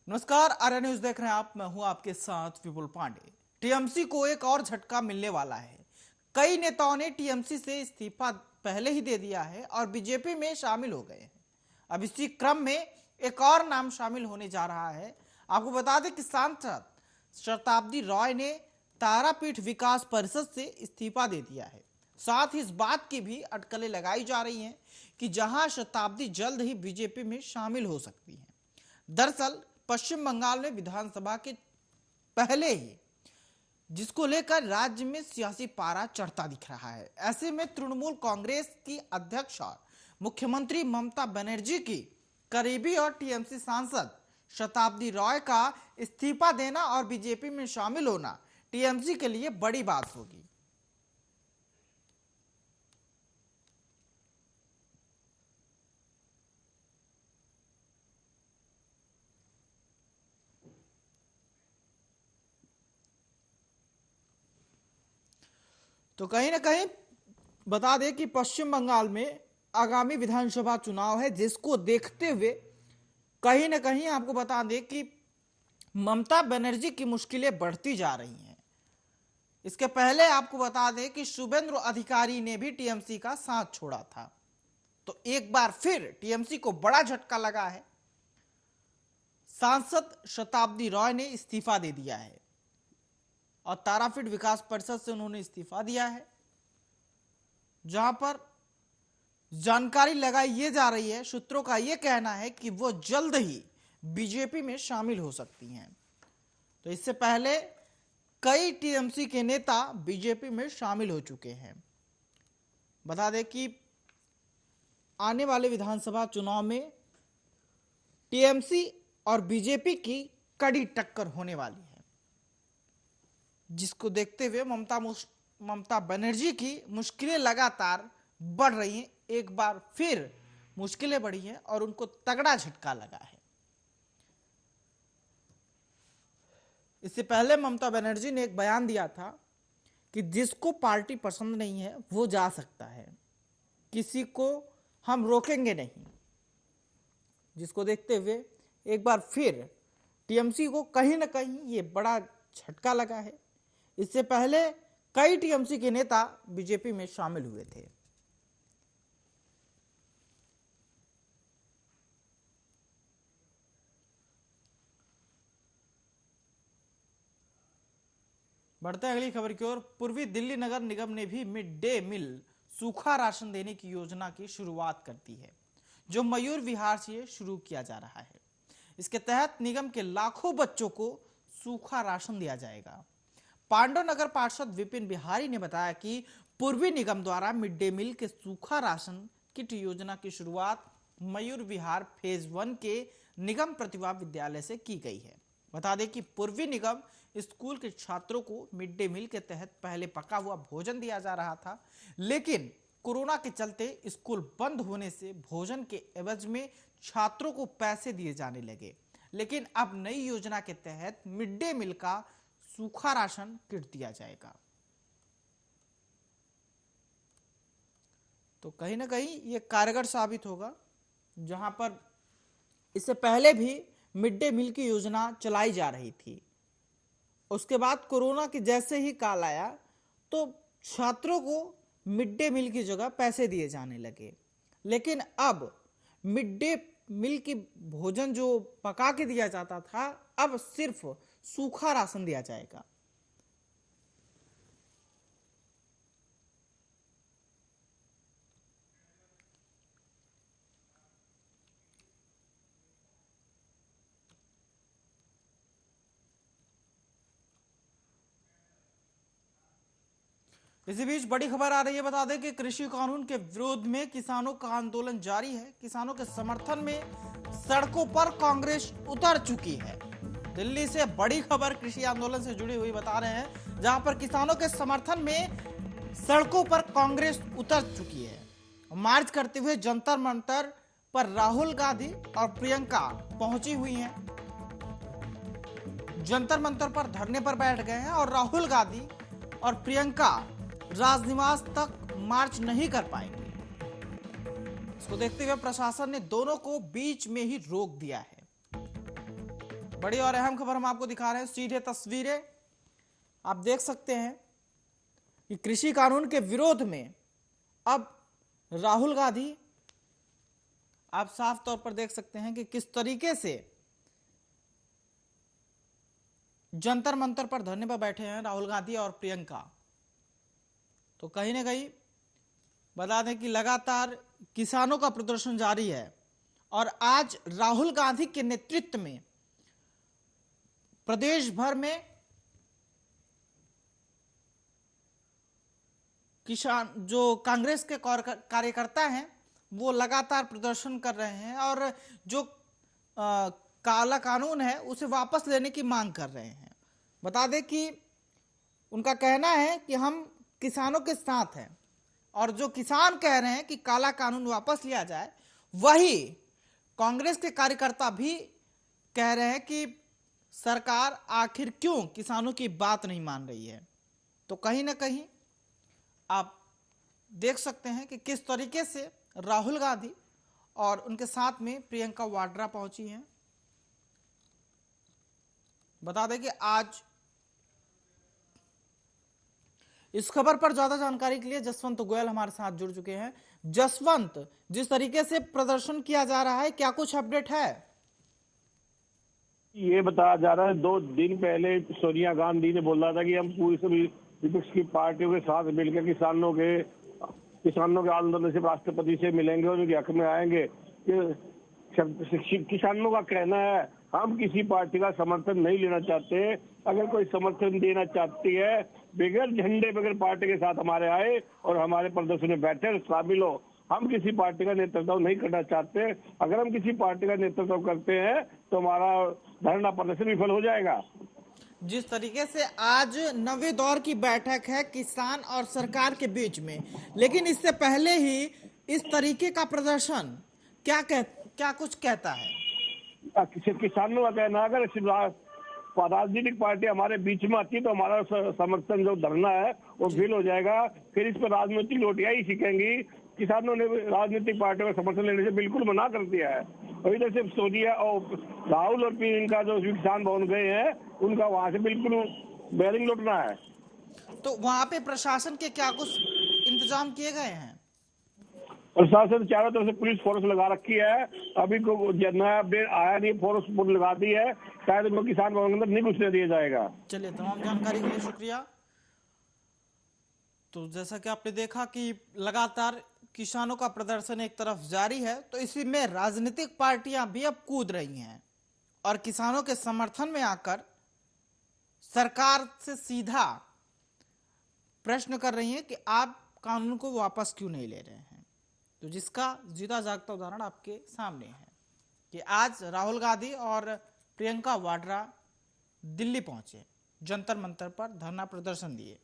नमस्कार, आर्या न्यूज देख रहे हैं आप। मैं हूं आपके साथ विपुल पांडे। टीएमसी को एक और झटका मिलने वाला है। कई नेताओं ने टीएमसी से इस्तीफा पहले ही दे दिया है और बीजेपी में शामिल हो गए हैं। अब इसी क्रम में एक और नाम शामिल होने जा रहा है। आपको बता दें कि सांसद शताब्दी रॉय ने तारापीठ विकास परिषद से इस्तीफा दे दिया है। साथ ही इस बात की भी अटकलें लगाई जा रही हैं कि जहां शताब्दी जल्द ही बीजेपी में शामिल हो सकती है। दरअसल पश्चिम बंगाल में विधानसभा के पहले ही जिसको लेकर राज्य में सियासी पारा चढ़ता दिख रहा है। ऐसे में तृणमूल कांग्रेस की अध्यक्ष और मुख्यमंत्री ममता बनर्जी की करीबी और टीएमसी सांसद शताब्दी रॉय का इस्तीफा देना और बीजेपी में शामिल होना टीएमसी के लिए बड़ी बात होगी। तो कहीं ना कहीं बता दें कि पश्चिम बंगाल में आगामी विधानसभा चुनाव है, जिसको देखते हुए कहीं ना कहीं आपको बता दें कि ममता बनर्जी की मुश्किलें बढ़ती जा रही हैं। इसके पहले आपको बता दें कि शुभेंदु अधिकारी ने भी टीएमसी का साथ छोड़ा था। तो एक बार फिर टीएमसी को बड़ा झटका लगा है। सांसद शताब्दी रॉय ने इस्तीफा दे दिया है और तारापीठ विकास परिषद से उन्होंने इस्तीफा दिया है, जहां पर जानकारी लगाई ये जा रही है, सूत्रों का यह कहना है कि वो जल्द ही बीजेपी में शामिल हो सकती हैं। तो इससे पहले कई टीएमसी के नेता बीजेपी में शामिल हो चुके हैं। बता दें कि आने वाले विधानसभा चुनाव में टीएमसी और बीजेपी की कड़ी टक्कर होने वाली है, जिसको देखते हुए ममता बनर्जी की मुश्किलें लगातार बढ़ रही हैं। एक बार फिर मुश्किलें बढ़ी हैं और उनको तगड़ा झटका लगा है। इससे पहले ममता बनर्जी ने एक बयान दिया था कि जिसको पार्टी पसंद नहीं है वो जा सकता है, किसी को हम रोकेंगे नहीं। जिसको देखते हुए एक बार फिर टीएमसी को कहीं ना कहीं ये बड़ा झटका लगा है। इससे पहले कई टीएमसी के नेता बीजेपी में शामिल हुए थे। बढ़ते हैं अगली खबर की ओर। पूर्वी दिल्ली नगर निगम ने भी मिड डे मील सूखा राशन देने की योजना की शुरुआत कर दी है, जो मयूर विहार से शुरू किया जा रहा है। इसके तहत निगम के लाखों बच्चों को सूखा राशन दिया जाएगा। पांडव नगर पार्षद विपिन बिहारी ने बताया कि पूर्वी निगम द्वारा मिड डे मील के सूखा राशन किट योजना की शुरुआत मयूर विहार फेज 1 के निगम प्रतिभा विद्यालय से की गई है। बता दें कि पूर्वी निगम स्कूल के छात्रों को मिड डे मील के तहत पहले पका हुआ भोजन दिया जा रहा था, लेकिन कोरोना के चलते स्कूल बंद होने से भोजन के एवज में छात्रों को पैसे दिए जाने लगे। लेकिन अब नई योजना के तहत मिड डे मील का सूखा राशन किट दिया जाएगा। तो कहीं ना कहीं यह कारगर साबित होगा। जहां पर इससे पहले भी मिड डे मील की योजना चलाई जा रही थी, उसके बाद कोरोना के जैसे ही काल आया तो छात्रों को मिड डे मील की जगह पैसे दिए जाने लगे। लेकिन अब मिड डे मील की भोजन जो पका के दिया जाता था, अब सिर्फ सूखा राशन दिया जाएगा। इसी बीच बड़ी खबर आ रही है। बता दें कि कृषि कानून के विरोध में किसानों का आंदोलन जारी है। किसानों के समर्थन में सड़कों पर कांग्रेस उतर चुकी है। दिल्ली से बड़ी खबर कृषि आंदोलन से जुड़ी हुई बता रहे हैं, जहां पर किसानों के समर्थन में सड़कों पर कांग्रेस उतर चुकी है। मार्च करते हुए जंतर मंतर पर राहुल गांधी और प्रियंका पहुंची हुई हैं। जंतर मंतर पर धरने पर बैठ गए हैं और राहुल गांधी और प्रियंका राजनिवास तक मार्च नहीं कर पाएंगे। इसको देखते हुए प्रशासन ने दोनों को बीच में ही रोक दिया है। बड़ी और अहम खबर हम आपको दिखा रहे हैं, सीधे तस्वीरें आप देख सकते हैं कि कृषि कानून के विरोध में अब राहुल गांधी, आप साफ तौर पर देख सकते हैं कि किस तरीके से जंतर मंतर पर धरने पर बैठे हैं राहुल गांधी और प्रियंका। तो कहीं ना कहीं बता दें कि लगातार किसानों का प्रदर्शन जारी है और आज राहुल गांधी के नेतृत्व में प्रदेश भर में किसान जो कांग्रेस के कार्यकर्ता हैं वो लगातार प्रदर्शन कर रहे हैं और जो काला कानून है उसे वापस लेने की मांग कर रहे हैं। बता दें कि उनका कहना है कि हम किसानों के साथ हैं और जो किसान कह रहे हैं कि काला कानून वापस लिया जाए, वही कांग्रेस के कार्यकर्ता भी कह रहे हैं कि सरकार आखिर क्यों किसानों की बात नहीं मान रही है। तो कहीं ना कहीं आप देख सकते हैं कि किस तरीके से राहुल गांधी और उनके साथ में प्रियंका वाड्रा पहुंची हैं। बता दें कि आज इस खबर पर ज्यादा जानकारी के लिए जसवंत गोयल हमारे साथ जुड़ चुके हैं। जसवंत, जिस तरीके से प्रदर्शन किया जा रहा है, क्या कुछ अपडेट है? ये बताया जा रहा है 2 दिन पहले सोनिया गांधी ने बोला था कि हम पूरी सभी विपक्ष की पार्टियों के साथ मिलकर किसानों के आंदोलन से राष्ट्रपति से मिलेंगे और उनके हक में आएंगे। किसानों का कहना है हम किसी पार्टी का समर्थन नहीं लेना चाहते। अगर कोई समर्थन देना चाहती है बगैर झंडे बगैर पार्टी के साथ हमारे आए और हमारे प्रदर्शन में बैठे शामिल हो। हम किसी पार्टी का नेतृत्व नहीं करना चाहते। अगर हम किसी पार्टी का नेतृत्व करते हैं तो हमारा धरना प्रदर्शन विफल हो जाएगा। जिस तरीके से आज नवे दौर की बैठक है किसान और सरकार के बीच में, लेकिन इससे पहले ही इस तरीके का प्रदर्शन क्या कुछ कहता है? किसानों का कहना है अगर राजनीतिक पार्टी हमारे बीच में आती है तो हमारा समर्थन जो धरना है वो फेल हो जाएगा। फिर इस पर राजनीतिक लोटियां ही सीखेंगी। किसानों ने राजनीतिक पार्टियों का समर्थन लेने से बिल्कुल मना कर दिया है और इधर से सोनिया और राहुल और प्रियंका जो किसान भवन गए हैं उनका वहां से बिल्कुल बैरिंग लौटना है। तो वहां पे प्रशासन के क्या कुछ इंतजाम किए गए हैं? प्रशासन चारों तरफ से पुलिस फोर्स लगा रखी है। अभी को नया अपडेट आया नहीं, फोर्स लगा दी है, शायद उनको किसान भवन के अंदर नहीं घुसने दिया जाएगा। चलिए, तमाम जानकारी के लिए शुक्रिया। तो जैसा कि आपने देखा कि लगातार किसानों का प्रदर्शन एक तरफ जारी है, तो इसी में राजनीतिक पार्टियां भी अब कूद रही हैं और किसानों के समर्थन में आकर सरकार से सीधा प्रश्न कर रही हैं कि आप कानून को वापस क्यों नहीं ले रहे हैं। तो जिसका जीता जागता उदाहरण आपके सामने है कि आज राहुल गांधी और प्रियंका वाड्रा दिल्ली पहुंचे, जंतर मंतर पर धरना प्रदर्शन दिए।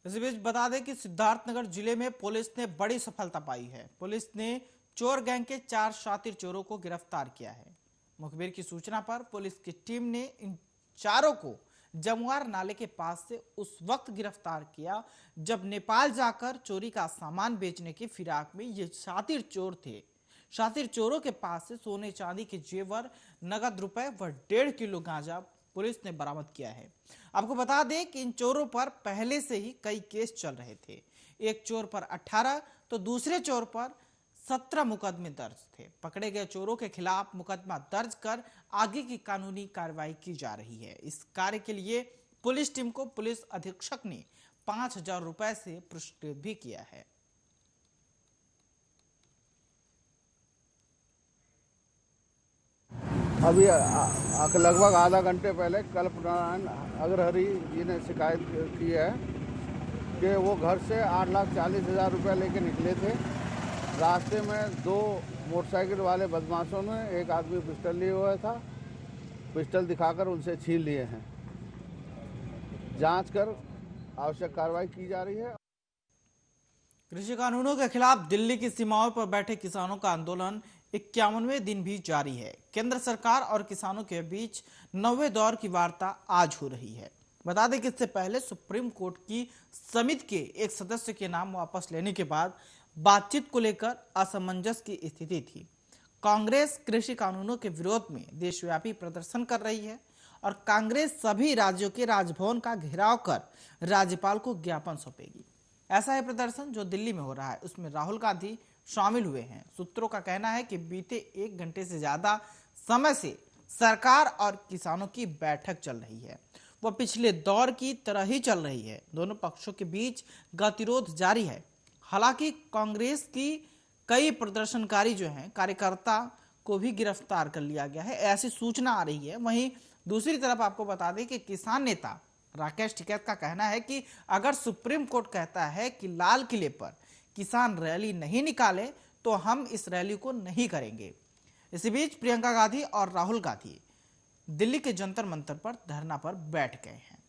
इसी बीच बता दें कि सिद्धार्थनगर जिले में पुलिस ने बड़ी सफलता पाई है। पुलिस ने चोर गैंग के 4 शातिर चोरों को गिरफ्तार किया है। मुखबिर की सूचना पर पुलिस की टीम ने इन चारों को जमुआर नाले के पास से उस वक्त गिरफ्तार किया जब नेपाल जाकर चोरी का सामान बेचने की फिराक में ये शातिर चोर थे। शातिर चोरों के पास से सोने चांदी के जेवर, नगद रुपए व 1.5 किलो गांजा पुलिस ने बरामद किया है। आपको बता दें कि इन चोरों पर पहले से ही कई केस चल रहे थे। एक चोर पर 18 तो दूसरे चोर पर 17 मुकदमे दर्ज थे। पकड़े गए चोरों के खिलाफ मुकदमा दर्ज कर आगे की कानूनी कार्रवाई की जा रही है। इस कार्य के लिए पुलिस टीम को पुलिस अधीक्षक ने 5,000 रुपए से पुरस्कृत भी किया है। अभी लगभग आधा घंटे पहले कल्पनारायण अग्रहरि जी ने शिकायत की है कि वो घर से 8,40,000 रुपये लेके निकले थे। रास्ते में 2 मोटरसाइकिल वाले बदमाशों ने एक आदमी पिस्टल लिए हुआ था, पिस्टल दिखाकर उनसे छीन लिए हैं। जांच कर आवश्यक कार्रवाई की जा रही है। कृषि कानूनों के खिलाफ दिल्ली की सीमाओं पर बैठे किसानों का आंदोलन 51वें दिन भी जारी है। केंद्र सरकार और किसानों के बीच 9वें दौर की वार्ता आज हो रही है। बता दें कि इससे पहले सुप्रीम कोर्ट की समिति के एक सदस्य के नाम वापस लेने के बाद बातचीत को लेकर असमंजस की स्थिति थी। कांग्रेस कृषि कानूनों के विरोध में देशव्यापी प्रदर्शन कर रही है और कांग्रेस सभी राज्यों के राजभवन का घेराव कर राज्यपाल को ज्ञापन सौंपेगी। ऐसा है प्रदर्शन जो दिल्ली में हो रहा है, उसमें राहुल गांधी शामिल हुए हैं। सूत्रों का कहना है कि बीते 1 घंटे से ज्यादा समय से सरकार और किसानों की बैठक चल रही है, वह पिछले दौर की तरह ही चल रही है। दोनों पक्षों के बीच गतिरोध जारी है। हालांकि कांग्रेस की कई प्रदर्शनकारी जो हैं, कार्यकर्ता को भी गिरफ्तार कर लिया गया है, ऐसी सूचना आ रही है। वहीं दूसरी तरफ आपको बता दें कि किसान नेता राकेश टिकैत का कहना है कि अगर सुप्रीम कोर्ट कहता है कि लाल किले पर किसान रैली नहीं निकाले तो हम इस रैली को नहीं करेंगे। इसी बीच प्रियंका गांधी और राहुल गांधी दिल्ली के जंतर मंतर पर धरना पर बैठ गए हैं।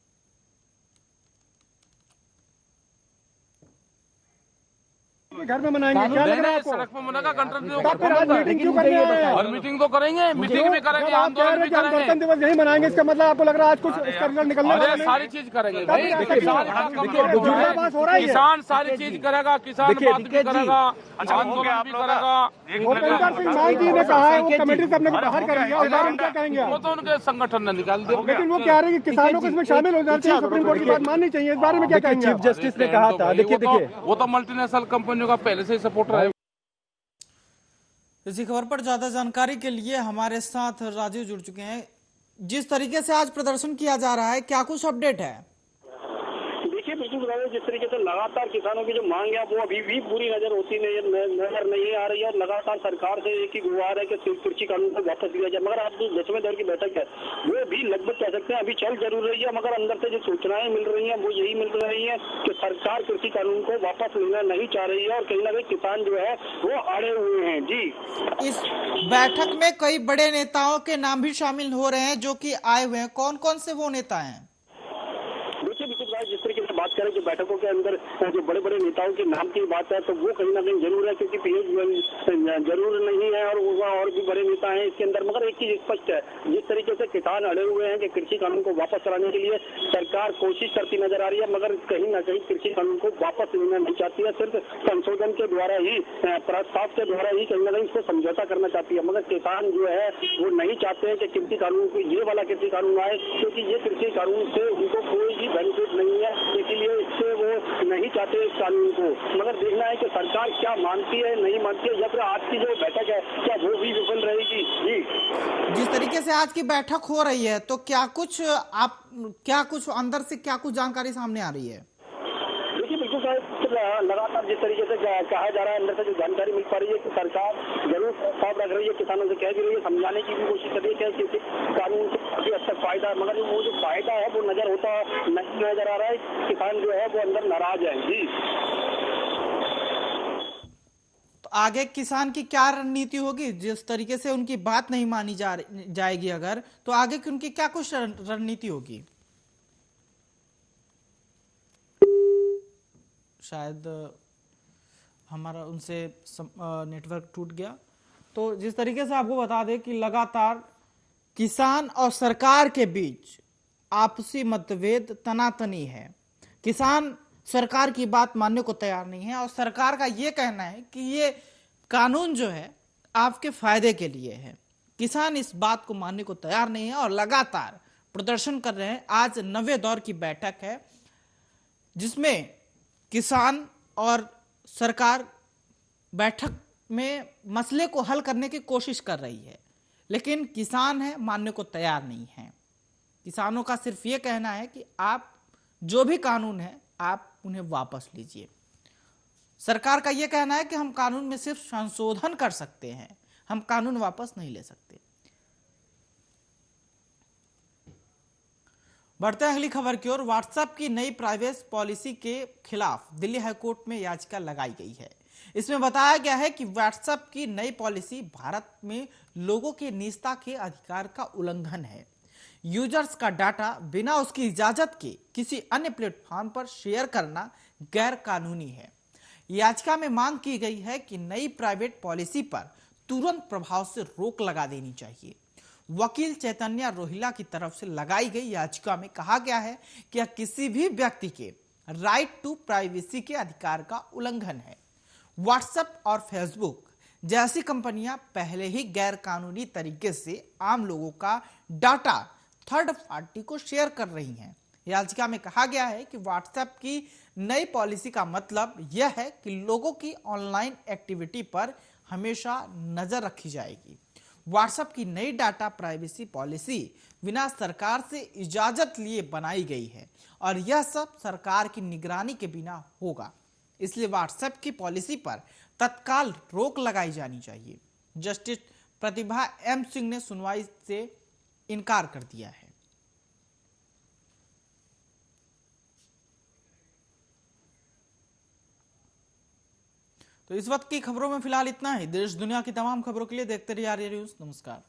घर में मनाएंगे, क्या लग रहा है आपको? सड़क पे मना का गणतंत्र तो फिर आज मीटिंग क्यों करने आए हैं? और मीटिंग तो करेंगे, मीटिंग भी करेंगे, आंदोलन भी करेंगे। गणतंत्र दिवस यही मनाएंगे, इसका मतलब आपको लग रहा है आज कुछ इसका रिजल्ट निकलने वाला अरे नहीं? सारी चीज करेंगे भाई, विरोधाभास हो रहा है ये। किसान सारी चीज करेगा, किसान बात भी करेगा, आंदोलन भी करेगा। भूपेंद्र सिंह मान जी ने कहा है वो कमेटी से अपने को बाहर कर लिया, उस बारे में क्या कहेंगे वो आप? तो उनके संगठन ने निकाल दिया। लेकिन वो कह रहे हैं कि किसानों को इसमें शामिल हो जाना चाहिए, सुप्रीम कोर्ट की बात माननी चाहिए, इस बारे में क्या कहेंगे? चीफ जस्टिस ने कहा था, देखिए वो तो मल्टीनेशनल कंपनियों का पहले से ही सपोर्टर है। इसी खबर पर ज्यादा जानकारी के लिए हमारे साथ राजीव जुड़ चुके हैं। जिस तरीके से आज प्रदर्शन किया जा रहा है, क्या कुछ अपडेट है? देखिए बिल्कुल, जिस तरीके से लगातार किसानों की जो मांग है वो अभी भी पूरी नजर नहीं आ रही है और लगातार सरकार से एक ही गुहार है कि कृषि कानून को वापस लिया जाए। मगर आज जो 10वें दौर की बैठक है वो भी लगभग कह सकते हैं अभी चल जरूर रही है, मगर अंदर से जो सूचनाएं मिल रही हैं वो यही मिल रही है कि सरकार कृषि कानून को वापस लेना नहीं चाह रही है और कहीं ना कहीं किसान जो है वो अड़े हुए हैं। जी, इस बैठक में कई बड़े नेताओं के नाम भी शामिल हो रहे हैं जो कि आए हुए हैं। कौन कौन से वो नेता हैं? जिस तरीके से बात करें कि बैठकों के अंदर जो बड़े बड़े नेताओं के नाम की बात है तो वो कहीं ना कहीं जरूर है, क्योंकि पीएम जरूर नहीं है और भी बड़े नेता हैं इसके अंदर। मगर एक चीज स्पष्ट है, जिस तरीके से किसान अड़े हुए हैं कि कृषि कानून को वापस कराने के लिए सरकार कोशिश करती नजर आ रही है, मगर कहीं ना कहीं कृषि कानून को वापस लेना नहीं चाहती है, सिर्फ संशोधन के द्वारा ही, प्रस्ताव के द्वारा ही कहीं ना कहीं इसको समझौता करना चाहती है। मगर किसान जो है वो नहीं चाहते हैं कि कृषि कानून को, ये वाला कृषि कानून आए, क्योंकि ये कृषि कानून से उनको कोई भी बेनिफिट नहीं है, इसीलिए इससे वो नहीं चाहते इस कानून को। मगर देखना है कि सरकार क्या मानती है नहीं मानती है, या फिर आज की जो बैठक है क्या वो भी विफल रहेगी। जी, जिस तरीके से आज की बैठक हो रही है तो क्या कुछ अंदर से क्या कुछ जानकारी सामने आ रही है? देखिए बिल्कुल लगातार जिस तरीके से कहा जा रहा है, अंदर से जो जानकारी मिल पा रही है कि सरकार जरूर प्रस्ताव रख रही है, किसानों से कह भी रही है, समझाने की भी कोशिश कर रही है कि कानून से काफी हद तक फायदा है, मगर वो जो फायदा है वो नजर होता नहीं नजर आ रहा है। किसान जो है वो अंदर नाराज है। जी, तो आगे किसान की क्या रणनीति होगी? जिस तरीके से उनकी बात नहीं मानी जाएगी अगर, तो आगे की उनकी क्या कुछ रणनीति होगी? शायद हमारा उनसे नेटवर्क टूट गया। तो जिस तरीके से आपको बता दें कि लगातार किसान और सरकार के बीच आपसी मतभेद तनातनी है। किसान सरकार की बात मानने को तैयार नहीं है और सरकार का ये कहना है कि ये कानून जो है आपके फायदे के लिए है। किसान इस बात को मानने को तैयार नहीं है और लगातार प्रदर्शन कर रहे हैं। आज 9वें दौर की बैठक है जिसमें किसान और सरकार बैठक में मसले को हल करने की कोशिश कर रही है, लेकिन किसान है मानने को तैयार नहीं है। किसानों का सिर्फ ये कहना है कि आप जो भी कानून है आप उन्हें वापस लीजिए। सरकार का यह कहना है कि हम कानून में सिर्फ संशोधन कर सकते हैं, हम कानून वापस नहीं ले सकते। बढ़ते हैं अगली खबर की ओर। व्हाट्सएप की नई प्राइवेसी पॉलिसी के खिलाफ दिल्ली हाईकोर्ट में याचिका लगाई गई है। इसमें बताया गया है कि व्हाट्सएप की नई पॉलिसी भारत में लोगों के निजता के अधिकार का उल्लंघन है। यूजर्स का डाटा बिना उसकी इजाजत के किसी अन्य प्लेटफॉर्म पर शेयर करना गैर कानूनी है। याचिका में मांग की गई है कि नई प्राइवेट पॉलिसी पर तुरंत प्रभाव से रोक लगा देनी चाहिए। वकील चैतन्य रोहिला की तरफ से लगाई गई याचिका में कहा गया है कि यह किसी भी व्यक्ति के राइट टू प्राइवेसी के अधिकार का उल्लंघन है। व्हाट्सएप और फेसबुक जैसी कंपनियां पहले ही गैर कानूनी तरीके से आम लोगों का डाटा थर्ड पार्टी को शेयर कर रही हैं। याचिका में कहा गया है कि व्हाट्सएप की नई पॉलिसी का मतलब यह है कि लोगों की ऑनलाइन एक्टिविटी पर हमेशा नजर रखी जाएगी। व्हाट्सएप की नई डाटा प्राइवेसी पॉलिसी बिना सरकार से इजाजत लिए बनाई गई है और यह सब सरकार की निगरानी के बिना होगा। इसलिए व्हाट्सएप की पॉलिसी पर तत्काल रोक लगाई जानी चाहिए। जस्टिस प्रतिभा एम सिंह ने सुनवाई से इनकार कर दिया है। तो इस वक्त की खबरों में फिलहाल इतना ही। देश दुनिया की तमाम खबरों के लिए देखते रहिए आर्या न्यूज़। नमस्कार।